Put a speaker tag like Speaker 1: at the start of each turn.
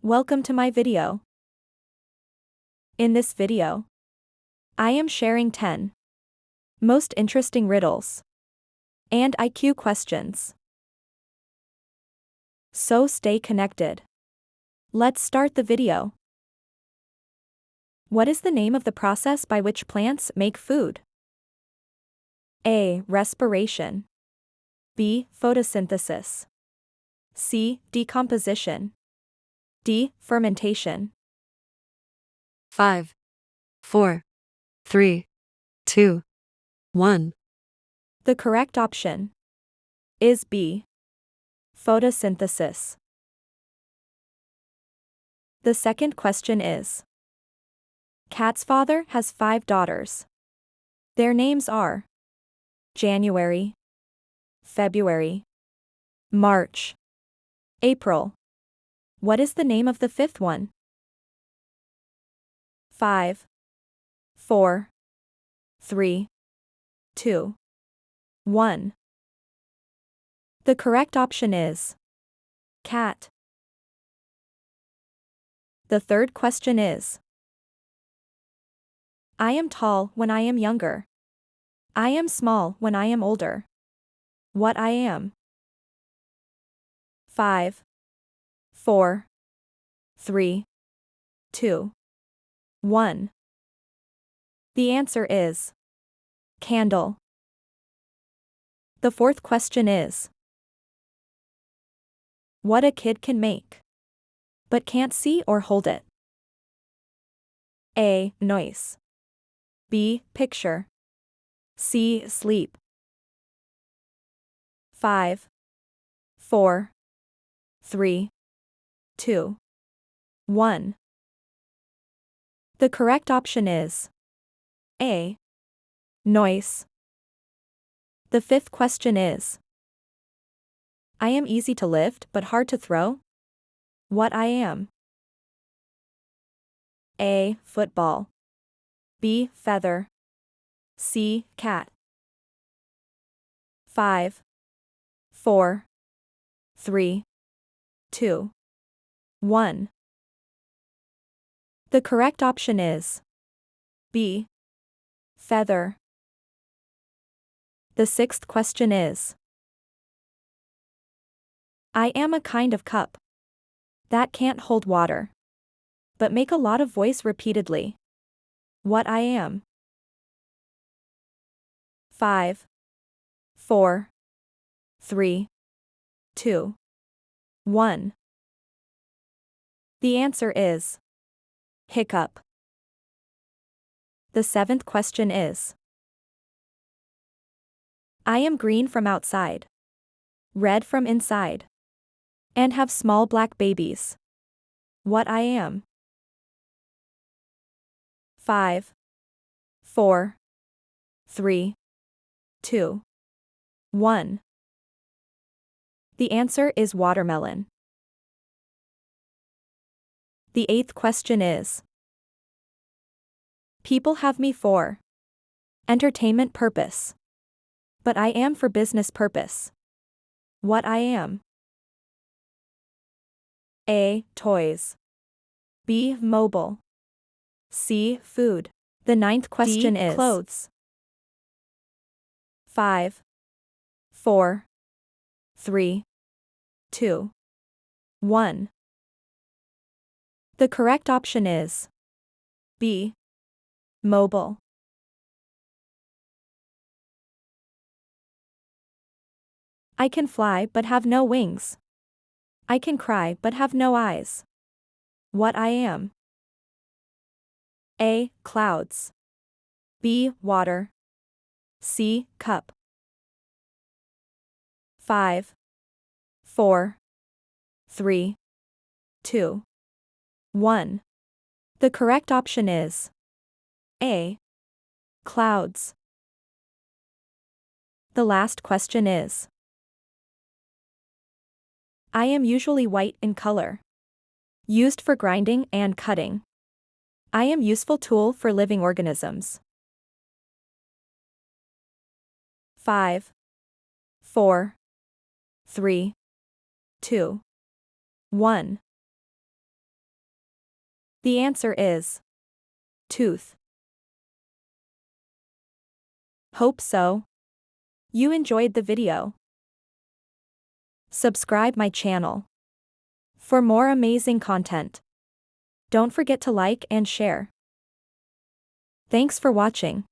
Speaker 1: Welcome to my video. In this video, I am sharing 10 most interesting riddles and IQ questions. So stay connected. Let's start the video. What is the name of the process by which plants make food? A. Respiration. B. Photosynthesis. C. Decomposition. D. Fermentation.
Speaker 2: 5, 4, 3, 2, 1.
Speaker 1: The correct option is B. Photosynthesis. The second question is: Cat's father has 5 daughters. Their names are January, February, March, April. What is the name of the 5th one? 5, 4, 3, 2, 1. The correct option is cat. The third question is: I am tall when I am younger. I am small when I am older. What I am? 5, 4, 3, 2, 1. The answer is candle. The fourth question is: what a kid can make, but can't see or hold it. A. Noise. B. Picture. C. Sleep. 5, 4, 3, 2, 1. The correct option is A. Noise. The fifth question is: I am easy to lift but hard to throw. What I am? A. Football. B. Feather. C. Cat. 5, 4, 3, 2, 1. The correct option is B. Feather. The sixth question is: I am a kind of cup that can't hold water, but make a lot of voice repeatedly. What I am? 5, 4, 3, 2, 1. The answer is hiccup. The seventh question is: I am green from outside, red from inside, and have small black babies. What I am? 5, 4, 3, 2, 1. The answer is watermelon. The eighth question is: people have me for entertainment purpose, but I am for business purpose. What I am? A. Toys. B. Mobile. C. Food. The ninth question is: clothes. 5, 4, 3, 2, 1. The correct option is B. Mobile. I can fly but have no wings. I can cry but have no eyes. What I am? A. Clouds. B. Water. C. Cup. 5, 4, 3, 2, 1. The correct option is A. Clouds. The last question is: I am usually white in color, used for grinding and cutting. I am useful tool for living organisms. 5, 4, 3, 2, 1. The answer is tooth. Hope so. You enjoyed the video. Subscribe my channel for more amazing content. Don't forget to like and share. Thanks for watching.